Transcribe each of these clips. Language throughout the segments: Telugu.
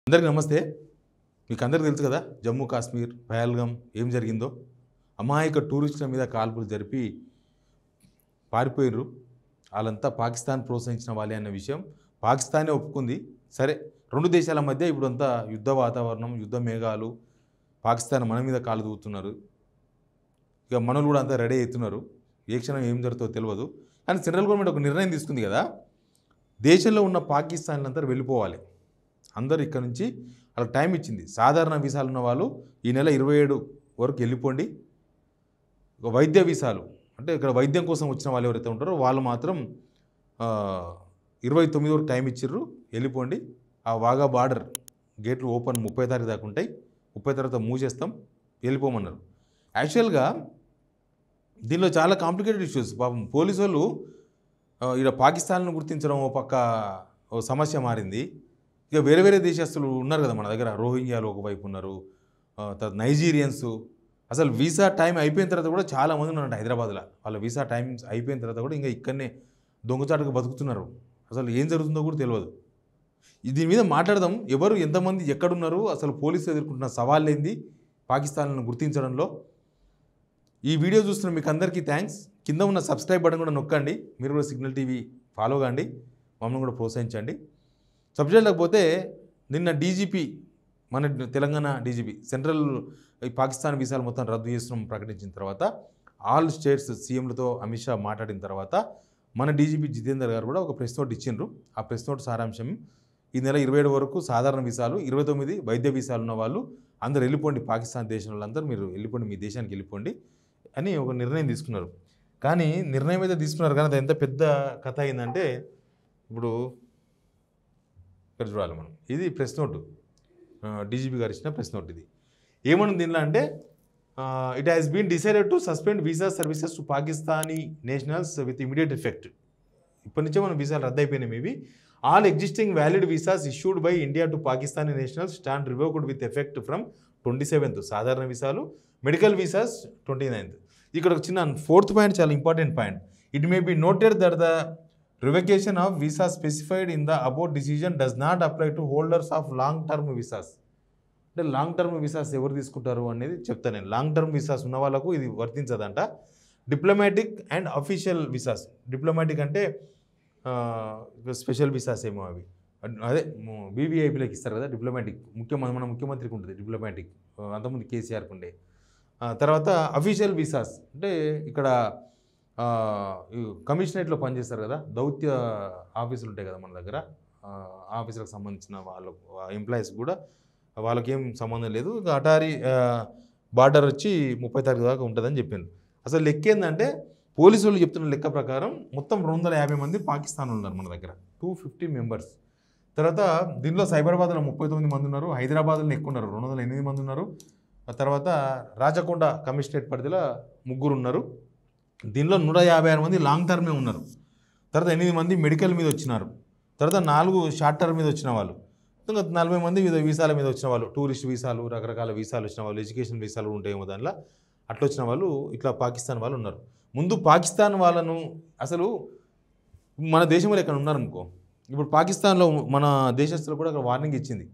అందరికీ నమస్తే. మీకు అందరికీ తెలుసు కదా, జమ్మూ కాశ్మీర్ పహల్గామ్ ఏం జరిగిందో. అమాయక టూరిస్టుల మీద కాల్పులు జరిపి పారిపోయారు. వాళ్ళంతా పాకిస్తాన్ ప్రోత్సహించిన వాళ్ళే అన్న విషయం పాకిస్తానే ఒప్పుకుంది. సరే, రెండు దేశాల మధ్య ఇప్పుడు అంతా యుద్ధ వాతావరణం, యుద్ధ మేఘాలు. పాకిస్తాన్ మన మీద కాలు దూవుతున్నారు. ఇక మనలు కూడా అంతా రెడీ అవుతున్నారు. ఏ క్షణం ఏం జరుగుతుందో తెలియదు. కానీ సెంట్రల్ గవర్నమెంట్ ఒక నిర్ణయం తీసుకుంది కదా, దేశంలో ఉన్న పాకిస్తాన్లంతా వెళ్ళిపోవాలి. అందరూ ఇక్కడ నుంచి వాళ్ళకి టైం ఇచ్చింది. సాధారణ వీసాలు ఉన్న వాళ్ళు ఈ నెల 27 వరకు వెళ్ళిపోండి. వైద్య వీసాలు అంటే ఇక్కడ వైద్యం కోసం వచ్చిన వాళ్ళు ఎవరైతే ఉంటారో వాళ్ళు మాత్రం 29 వరకు టైం ఇచ్చిర్రు, వెళ్ళిపోండి. ఆ వాఘా బార్డర్ గేట్లు ఓపెన్ 30 తారీఖు దాకా ఉంటాయి. 30 తర్వాత మూసేస్తాం, వెళ్ళిపోమన్నారు. యాక్చువల్గా దీనిలో చాలా కాంప్లికేటెడ్ ఇష్యూస్. పాపం పోలీసు వాళ్ళు ఇక్కడ పాకిస్తాన్ను గుర్తించడం ఓ పక్క ఓ సమస్య మారింది. ఇక వేరే వేరే దేశస్తులు ఉన్నారు కదా మన దగ్గర. రోహింగ్యాలు ఒకవైపు ఉన్నారు, తర్వాత నైజీరియన్స్. అసలు వీసా టైం అయిపోయిన తర్వాత కూడా చాలామంది ఉన్నారంట హైదరాబాద్లో. వాళ్ళ వీసా టైం అయిపోయిన తర్వాత కూడా ఇంకా ఇక్కడనే దొంగచాటుగా బతుకుతున్నారు. అసలు ఏం జరుగుతుందో కూడా తెలియదు. దీని మీద మాట్లాడదాం. ఎవరు ఎంతమంది ఎక్కడున్నారు, అసలు పోలీసులు ఎదుర్కొంటున్న సవాళ్ళు ఏంది పాకిస్తాన్ను గుర్తించడంలో. ఈ వీడియో చూస్తున్న మీకు అందరికీ థ్యాంక్స్. కింద ఉన్న సబ్స్క్రైబ్ బటన్ కూడా నొక్కండి. మీరు కూడా సిగ్నల్ టీవీ ఫాలో కాండి, మమ్మల్ని కూడా ప్రోత్సహించండి. సబ్జెక్ట్ లేకపోతే నిన్న డీజీపీ, మన తెలంగాణ డీజీపీ సెంట్రల్ పాకిస్తాన్ వీసాలు మొత్తం రద్దు చేస్తున్నాం ప్రకటించిన తర్వాత, ఆల్ స్టేట్స్ సీఎంలతో అమిత్ షా మాట్లాడిన తర్వాత మన డీజీపీ జితేందర్ గారు కూడా ఒక ప్రెస్ నోట్ ఇచ్చిండ్రు. ఆ ప్రెస్ నోట్ సారాంశం, ఈ నెల 27 వరకు సాధారణ వీసాలు, 29 వైద్య వీసాలు ఉన్న వాళ్ళు అందరు వెళ్ళిపోండి, పాకిస్తాన్ దేశంలో అందరూ మీరు వెళ్ళిపోండి, మీ దేశానికి వెళ్ళిపోండి అని ఒక నిర్ణయం తీసుకున్నారు. కానీ నిర్ణయం అయితే తీసుకున్నారు, కానీ అది ఎంత పెద్ద కథ అయిందంటే, ఇప్పుడు ఇక్కడ చూడాలి మనం. ఇది ప్రెస్ నోటు, డీజీపీ గారు ఇచ్చిన ప్రెస్ నోట్. ఇది ఏమన్నా దీనిలో అంటే, it has been decided to suspend visa services to Pakistani nationals with immediate effect. ఇప్పటి నుంచే మన వీసాలు రద్దు అయిపోయినాయి. ఇవి all existing valid visas issued by India to Pakistani nationals stand revoked with effect from 27th సాధారణ వీసాలు, మెడికల్ వీసాస్ 29th. ఇక్కడ ఒక చిన్న 4th పాయింట్, చాలా important point. It may be noted that the revocation of visa specified in the above decision does not apply to holders of long term visas. అంటే లాంగ్ టర్మ్ వీసాస్ ఎవరు తీసుకుంటారు అనేది చెప్తాను నేను. లాంగ్ టర్మ్ వీసాస్ ఉన్న వాళ్ళకు ఇది వర్తించదంట. Diplomatic and official visas, diplomatic అంటే స్పెషల్ వీసాస్ ఏమో అవి, అదే బీవీఐపీలకు ఇస్తారు కదా డిప్లొమాటిక్. మన ముఖ్యమంత్రికి ఉంటుంది డిప్లొమాటిక్, అంతకుముందు కేసీఆర్కి ఉండే. తర్వాత అఫీషియల్ వీసాస్ అంటే ఇక్కడ కమిషనరేట్లో పనిచేస్తారు కదా, దౌత్య ఆఫీసులు ఉంటాయి కదా మన దగ్గర, ఆఫీసులకు సంబంధించిన వాళ్ళ ఎంప్లాయీస్ కూడా వాళ్ళకేం సంబంధం లేదు. అటారీ బార్డర్ వచ్చి 30 తారీఖు దాకా ఉంటుందని చెప్పింది. అసలు లెక్క ఏంటంటే, పోలీసు వాళ్ళు చెప్తున్న లెక్క ప్రకారం మొత్తం 250 మంది పాకిస్తాన్ ఉన్నారు మన దగ్గర, 250 మెంబర్స్. తర్వాత దీనిలో సైబరాబాద్లో 39 మంది ఉన్నారు, హైదరాబాద్లో ఎక్కువ ఉన్నారు, 208 మంది ఉన్నారు. తర్వాత రాచకొండ కమిషనరేట్ పరిధిలో 3 ఉన్నారు. దీనిలో 156 మంది లాంగ్ టర్మే ఉన్నారు. తర్వాత 8 మంది మెడికల్ మీద వచ్చినారు. తర్వాత 4 షార్ట్ టర్మ్ మీద వచ్చిన వాళ్ళు. ఇంకా 40 మంది వీసాల మీద వచ్చిన వాళ్ళు, టూరిస్ట్ వీసాలు, రకరకాల వీసాలు వచ్చిన వాళ్ళు, ఎడ్యుకేషన్ వీసాలు ఉంటాయేమో దానిలో, అట్లా వచ్చిన వాళ్ళు, ఇట్లా పాకిస్తాన్ వాళ్ళు ఉన్నారు. ముందు పాకిస్తాన్ వాళ్ళను అసలు మన దేశంలో ఎక్కడ ఉన్నారనుకో, ఇప్పుడు పాకిస్తాన్లో మన దేశస్తులు కూడా అక్కడ వార్నింగ్ ఇచ్చింది,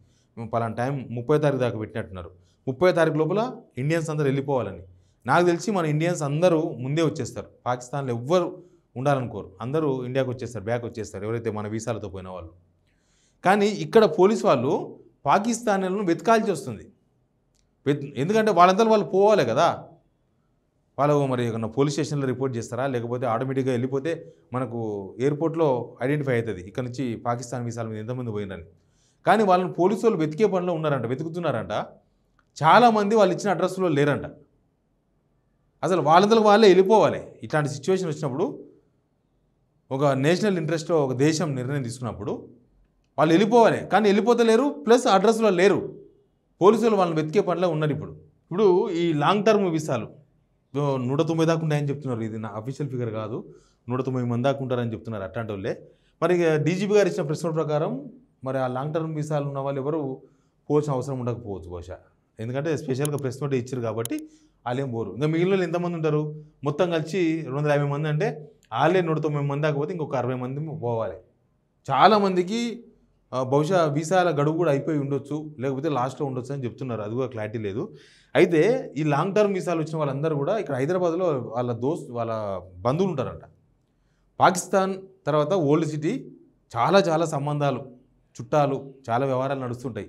పలానా టైం 30 తారీఖు దాకా పెట్టినట్టున్నారు. 30 తారీఖు లోపల ఇండియన్స్ అందరూ వెళ్ళిపోవాలని. నాకు తెలిసి మన ఇండియన్స్ అందరూ ముందే వచ్చేస్తారు. పాకిస్తాన్లో ఎవ్వరు ఉండాలనుకోరు, అందరూ ఇండియాకి వచ్చేస్తారు, బ్యాక్ వచ్చేస్తారు, ఎవరైతే మన వీసాలతో పోయిన వాళ్ళు. కానీ ఇక్కడ పోలీసు వాళ్ళు పాకిస్తాన్లను వెతకాల్సి వస్తుంది. ఎందుకంటే వాళ్ళంతా వాళ్ళు పోవాలి కదా. వాళ్ళు మరి పోలీస్ స్టేషన్లో రిపోర్ట్ చేస్తారా, లేకపోతే ఆటోమేటిక్గా వెళ్ళిపోతే మనకు ఎయిర్పోర్ట్లో ఐడెంటిఫై అవుతుంది ఇక్కడ నుంచి పాకిస్తాన్ వీసాల మీద ఎంతమంది పోయినని. కానీ వాళ్ళని పోలీసు వాళ్ళు వెతికే పనిలో ఉన్నారంట, వెతుకుతున్నారంట. చాలామంది వాళ్ళు ఇచ్చిన అడ్రస్లో లేరంట. అసలు వాళ్ళందరికి వాళ్ళే వెళ్ళిపోవాలి. ఇట్లాంటి సిచ్యువేషన్ వచ్చినప్పుడు, ఒక నేషనల్ ఇంట్రెస్ట్లో ఒక దేశం నిర్ణయం తీసుకున్నప్పుడు వాళ్ళు వెళ్ళిపోవాలి. కానీ వెళ్ళిపోతలేరు, ప్లస్ అడ్రస్లో లేరు. పోలీసులు వాళ్ళని వెతికే పనిలో ఉన్నారు. ఇప్పుడు ఈ లాంగ్ టర్మ్ వీసాలు 190 దాకా ఉంటాయని చెప్తున్నారు. ఇది నా అఫీషియల్ ఫిగర్ కాదు, 190 మంది దాకా ఉంటారని చెప్తున్నారు అట్లాంటి వాళ్ళే. మరి డీజీపీ గారు ఇచ్చిన ప్రెస్ నోట్ ప్రకారం మరి ఆ లాంగ్ టర్మ్ వీసాలు ఉన్న వాళ్ళు ఎవరు పోవాల్సిన అవసరం ఉండకపోవచ్చు బహుశా. ఎందుకంటే స్పెషల్గా ప్రెస్ నోట్ ఇచ్చారు కాబట్టి వాళ్ళేం పోరు. ఇంకా మిగిలిన ఎంతమంది ఉంటారు, మొత్తం కలిసి 250 మంది అంటే వాళ్ళే 190 మంది దాకపోతే ఇంకొక 60 మంది పోవాలి. చాలామందికి బహుశా వీసాల గడువు కూడా అయిపోయి ఉండొచ్చు, లేకపోతే లాస్ట్‌లో ఉండొచ్చు అని చెప్తున్నారు. అది కూడా క్లారిటీ లేదు. అయితే ఈ లాంగ్ టర్మ్ వీసాలు వచ్చిన వాళ్ళందరూ కూడా ఇక్కడ హైదరాబాద్‌లో వాళ్ళ బంధువులు ఉంటారంట. పాకిస్తాన్ తర్వాత ఓల్డ్ సిటీ చాలా చాలా సంబంధాలు, చుట్టాలు, చాలా వ్యవహారాలు నడుస్తుంటాయి.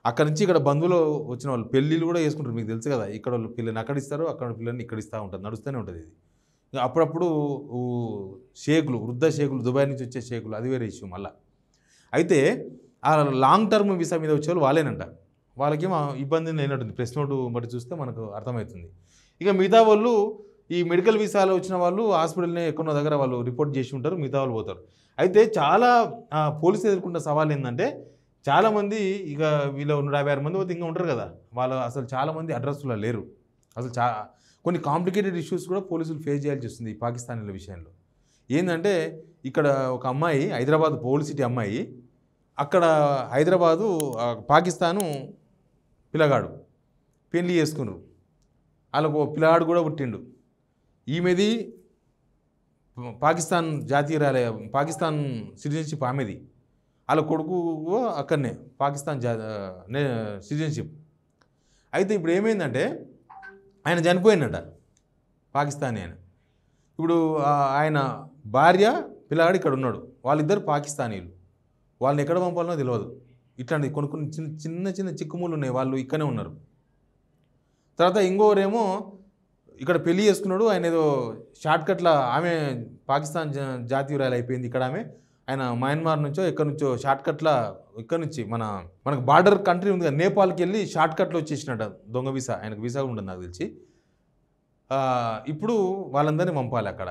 అక్కడి నుంచి ఇక్కడ బంధువులు వచ్చిన వాళ్ళు పెళ్ళిళ్ళు కూడా చేసుకుంటారు. మీకు తెలుసు కదా! ఇక్కడ వాళ్ళు పిల్లని అక్కడ ఇస్తారు, అక్కడ పిల్లని ఇక్కడ ఇస్తా ఉంటారు. నడుస్తూనే ఉంటుంది ఇది. అప్పుడప్పుడు ఊ షేకులు, వృద్ధ షేకులు, దుబాయ్ నుంచి వచ్చే షేకులు, అది వేరే ఇష్యూ మళ్ళా. అయితే ఆ లాంగ్ టర్మ్ వీసా మీద వచ్చేవాళ్ళు వాళ్ళేనంట. వాళ్ళకేమో ఇబ్బంది లేనట్టుంది. ప్రెస్ నోటు బట్టి చూస్తే మనకు అర్థమవుతుంది. ఇక మిగతా వాళ్ళు ఈ మెడికల్ వీసాలో వచ్చిన వాళ్ళు హాస్పిటల్ని ఎక్కడో దగ్గర వాళ్ళు రిపోర్ట్ చేసి ఉంటారు, మిగతా వాళ్ళు పోతారు. అయితే చాలా పోలీసులు ఎదుర్కొన్న సవాల్ ఏంటంటే చాలామంది ఇక వీళ్ళు 156 మంది పోతే ఇంకా ఉంటారు కదా, వాళ్ళు అసలు చాలామంది అడ్రస్లో లేరు. అసలు కొన్ని కాంప్లికేటెడ్ ఇష్యూస్ కూడా పోలీసులు ఫేస్ చేయాల్సి వస్తుంది ఈ పాకిస్తానీల విషయంలో. ఏంటంటే ఇక్కడ ఒక అమ్మాయి, హైదరాబాద్ ఓల్డ్ సిటీ అమ్మాయి, అక్కడ హైదరాబాదు పాకిస్తాను పిల్లగాడు పెళ్లి చేసుకున్నారు. వాళ్ళకు పిల్లగాడు కూడా పుట్టిండు. ఈమెది పాకిస్తాన్ జాతీయురాలే, పాకిస్తాన్ సిటిజన్షిప్ ఆమెది. వాళ్ళ కొడుకు అక్కడనే పాకిస్తాన్ సిటిజన్షిప్. అయితే ఇప్పుడు ఏమైందంటే ఆయన చనిపోయిందట, పాకిస్తానీ ఆయన. ఇప్పుడు ఆయన భార్య పిల్లగాడు ఇక్కడ ఉన్నాడు. వాళ్ళిద్దరు పాకిస్తానీలు. వాళ్ళని ఎక్కడ పంపాలనో తెలియదు. ఇట్లాంటి కొన్ని చిన్న చిన్న చిక్కుములు ఉన్నాయి, వాళ్ళు ఇక్కడనే ఉన్నారు. తర్వాత ఇంకోరేమో ఇక్కడ పెళ్లి చేసుకున్నాడు, ఆయన ఏదో షార్ట్కట్లో, ఆమె పాకిస్తాన్ జాతీయురాలు అయిపోయింది ఇక్కడ ఆమె. ఆయన మయన్మార్ నుంచో ఎక్కడి నుంచో షార్ట్కట్లో, ఇక్కడ నుంచి మనకు బార్డర్ కంట్రీ ఉంది కదా, నేపాల్కి వెళ్ళి షార్ట్కట్లో వచ్చేసినట్ట దొంగ వీసా. ఆయనకు వీసా కూడా ఉంటుంది నాకు తెలిసి. ఇప్పుడు వాళ్ళందరినీ పంపాలి అక్కడ.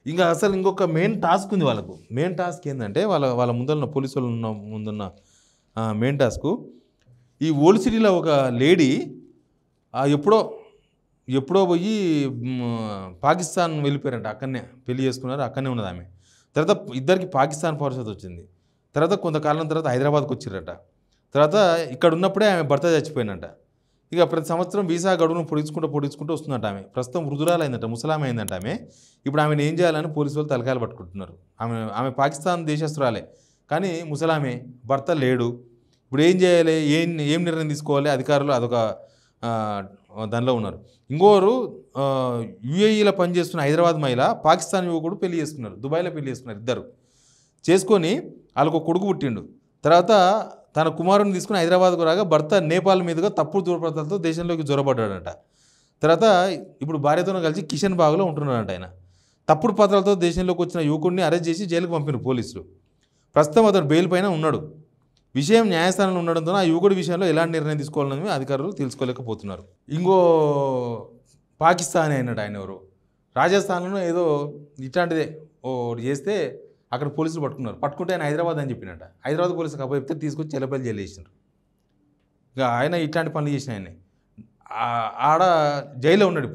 ఇంకా అసలు ఇంకొక మెయిన్ టాస్క్ ఉంది వాళ్ళకు. మెయిన్ టాస్క్ ఏంటంటే వాళ్ళ ముందున్న పోలీసు వాళ్ళు ముందున్న మెయిన్ టాస్క్, ఈ ఓల్డ్ సిటీలో ఒక లేడీ ఎప్పుడో పోయి పాకిస్తాన్ వెళ్ళిపోయారంట. అక్కడనే పెళ్లి చేసుకున్నారు, అక్కడనే ఉన్నది ఆమె. తర్వాత ఇద్దరికి పాకిస్తాన్ పౌరసత్వం వచ్చింది. తర్వాత కొంతకాలం తర్వాత హైదరాబాద్కి వచ్చిరట. తర్వాత ఇక్కడ ఉన్నప్పుడే ఆమె భర్త చచ్చిపోయినట్ట. ఇక ప్రతి సంవత్సరం వీసా గడువును పొడుచుకుంటూ వస్తుందట ఆమె. ప్రస్తుతం వృద్ధురాలైందట, ముసలామె అయిందంట ఆమె. ఇప్పుడు ఆమెను ఏం చేయాలని పోలీసు వాళ్ళు తలకాయలు పట్టుకుంటున్నారు. ఆమె పాకిస్తాన్ దేశస్తురాలే, కానీ ముసలామె, భర్త లేడు. ఇప్పుడు ఏం చేయాలి, ఏం నిర్ణయం తీసుకోవాలి, అధికారులు అదొక దానిలో ఉన్నారు. ఇంకోరు యూఏఈలో పనిచేస్తున్న హైదరాబాద్ మహిళ పాకిస్తాన్ యువకుడు పెళ్లి చేసుకున్నారు, దుబాయ్లో పెళ్లి చేసుకున్నారు. ఇద్దరు చేసుకొని వాళ్ళకు ఒక కొడుకు పుట్టిండు. తర్వాత తన కుమారుని తీసుకుని హైదరాబాద్కు రాగా భర్త నేపాల్ మీదుగా తప్పుడు దూరపత్రాలతో దేశంలోకి జొరబడ్డాడట. తర్వాత ఇప్పుడు భార్యతో కలిసి కిషన్ బాగ్లో ఉంటున్నాడంట ఆయన. తప్పుడు పత్రాలతో దేశంలోకి వచ్చిన యువకుడిని అరెస్ట్ చేసి జైలుకు పంపిన పోలీసులు. ప్రస్తుతం అతను బెయిల్ పైన ఉన్నాడు. విషయం న్యాయస్థానంలో ఉండడంతో ఆ యువకుడి విషయంలో ఎలాంటి నిర్ణయం తీసుకోవాలని అధికారులు తెలుసుకోలేకపోతున్నారు. ఇంకో పాకిస్తానీ అయినట్టు ఆయన ఎవరు, రాజస్థాన్లో ఏదో ఇట్లాంటిదే చేస్తే అక్కడ పోలీసులు పట్టుకుంటే ఆయన హైదరాబాద్ అని చెప్పినట్ట. హైదరాబాద్ పోలీసులకు అప్పచెప్తే తీసుకొచ్చి చెల్లపల్లి జైలు వేసినారు. ఇక ఆయన ఇట్లాంటి పనులు చేసిన ఆయన్ని ఆడ జైల్లో ఉన్నాడు.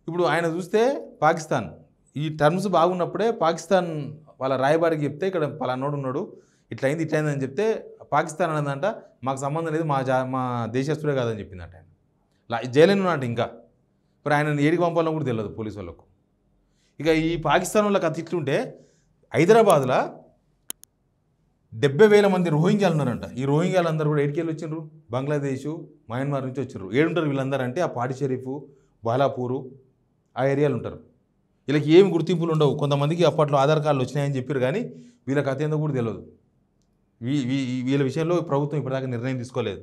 ఇప్పుడు ఆయన చూస్తే పాకిస్తాన్ ఈ టర్మ్స్ బాగున్నప్పుడే పాకిస్తాన్ వాళ్ళ రాయబారికి చెప్తే ఇక్కడ పలానోడు ఉన్నాడు, ఇట్లయింది అని చెప్తే పాకిస్తాన్ అన్నదంట మాకు సంబంధం లేదు, మా దేశస్తుడే కాదని చెప్పిందంట. ఆయన జైలు ఉన్నట్టు. ఇంకా మరి ఆయన ఏడికి పంపాలని కూడా తెలియదు పోలీసు వాళ్ళకు. ఇక ఈ పాకిస్తాన్ వాళ్ళకి అతి ఇట్లుంటే హైదరాబాద్లో 70,000 మంది రోహింగ్యాలు ఉన్నారంట. ఈ రోహింగ్యాలు అందరూ కూడా ఏడికెళ్ళి వచ్చిండ్రు, బంగ్లాదేశ్, మయన్మార్ నుంచి వచ్చారు. ఏడుంటారు వీళ్ళందరూ అంటే ఆ పాడి షరీఫ్, బాలాపూరు ఆ ఏరియాలు ఉంటారు. వీళ్ళకి ఏమి గుర్తింపులు ఉండవు. కొంతమందికి అప్పట్లో ఆధార్ కార్డులు వచ్చినాయని చెప్పారు, కానీ వీళ్ళకి అత్యంత కూడా తెలియదు. వీళ్ళ విషయంలో ప్రభుత్వం ఇప్పటిదాకా నిర్ణయం తీసుకోలేదు.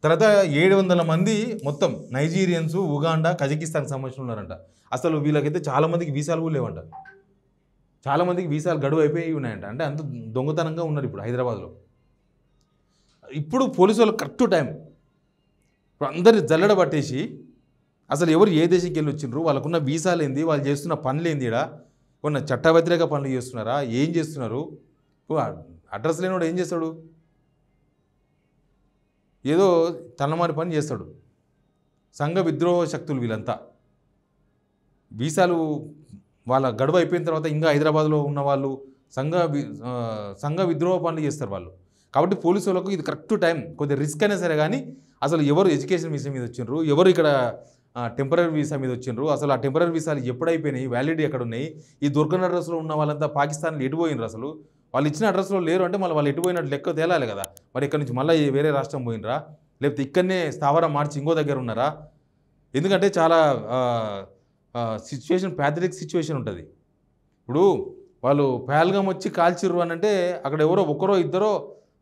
తర్వాత 700 మంది మొత్తం నైజీరియన్స్, ఉగాండా, కజకిస్తాన్కి సంబంధించిన ఉన్నారంట. అసలు వీళ్ళకైతే చాలామందికి వీసాలు కూడా లేవంట. చాలామందికి వీసాలు గడువు అయిపోయి ఉన్నాయంట. అంటే అంత దొంగతనంగా ఉన్నారు ఇప్పుడు హైదరాబాద్లో. ఇప్పుడు పోలీసు వాళ్ళు కరెక్ట్ టైం ఇప్పుడు అందరి జల్లెడ పట్టేసి అసలు ఎవరు ఏ దేశంకి వెళ్ళి వచ్చిండ్రు, వాళ్ళకున్న వీసాలు ఏంది, వాళ్ళు చేస్తున్న పనులు ఏంది, కొన్న చట్ట వ్యతిరేక పనులు చేస్తున్నారా, ఏం చేస్తున్నారు. అడ్రస్ లేనివాడు ఏం చేస్తాడు, ఏదో తన్నమారి పని చేస్తాడు. సంఘ విద్రోహ శక్తులు వీళ్ళంతా. వీసాలు వాళ్ళ గడువు అయిపోయిన తర్వాత ఇంకా హైదరాబాద్లో ఉన్న వాళ్ళు సంఘ విద్రోహ పనులు చేస్తారు వాళ్ళు. కాబట్టి పోలీసు వాళ్ళకు ఇది కరెక్ట్ టైం. కొద్దిగా రిస్క్ అయినా సరే కానీ అసలు ఎవరు ఎడ్యుకేషన్ వీసా మీద వచ్చిండ్రు, ఎవరు ఇక్కడ టెంపరీ వీసా మీద వచ్చిండ్రు, అసలు ఆ టెంపరీ వీసాలు ఎప్పుడైపోయినాయి, వ్యాలిడిటీ ఎక్కడ ఉన్నాయి, ఈ దుర్గన్ అడ్రస్లో ఉన్న వాళ్ళంతా పాకిస్తాన్లో ఎడిపోయినరు, అసలు వాళ్ళు ఇచ్చిన అడ్రస్లో లేరు అంటే మళ్ళీ వాళ్ళు ఎటు పోయినట్టు లెక్క తేలాలి కదా. మరి ఇక్కడ నుంచి మళ్ళీ వేరే రాష్ట్రం పోయినరా, లేకపోతే ఇక్కడనే స్థావరం మార్చి ఇంకో దగ్గర ఉన్నారా? ఎందుకంటే చాలా సిచ్యువేషన్ ప్యాథటిక్ సిచ్యువేషన్ ఉంటుంది. ఇప్పుడు వాళ్ళు పహల్గామ్ వచ్చి కాల్చిర్రు అని అంటే అక్కడ ఎవరో ఒకరో ఇద్దరో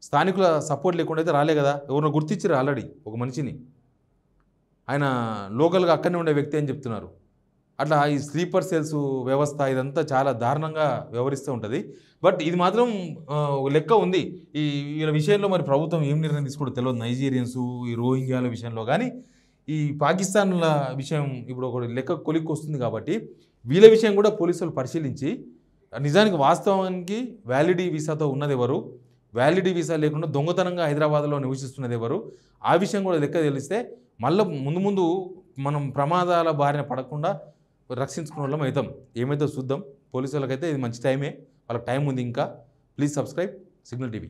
స్థానికుల సపోర్ట్ లేకుండా అయితే రాలే కదా. ఎవరినో గుర్తించారు ఆల్రెడీ ఒక మనిషిని, ఆయన లోకల్గా అక్కడనే ఉండే వ్యక్తి అని చెప్తున్నారు. అట్లా ఈ స్లీపర్ సెల్స్ వ్యవస్థ ఇదంతా చాలా దారుణంగా వ్యవహరిస్తూ ఉంటుంది. బట్ ఇది మాత్రం ఒక లెక్క ఉంది. వీళ్ళ విషయంలో మరి ప్రభుత్వం ఏం నిర్ణయం తీసుకుంటూ తెలియదు. నైజీరియన్స్, ఈ రోహింగ్యాల విషయంలో కానీ ఈ పాకిస్తాన్ల విషయం ఇప్పుడు ఒక లెక్క కొలిక్కి వస్తుంది కాబట్టి వీళ్ళ విషయం కూడా పోలీసులు పరిశీలించి నిజానికి వాస్తవానికి వ్యాలిడీ వీసాతో ఉన్నది ఎవరు, వ్యాలిడీ వీసా లేకుండా దొంగతనంగా హైదరాబాద్లో నివసిస్తున్నది ఎవరు, ఆ విషయం కూడా లెక్క తెలిస్తే మళ్ళీ ముందు ముందు మనం ప్రమాదాల బారిన పడకుండా రక్షించుకునే వాళ్ళం అవుతాం. ఏమైతే చూద్దాం. పోలీసు వాళ్ళకైతే ఇది మంచి టైమే, వాళ్ళకి టైం ఉంది ఇంకా. Please subscribe signal TV.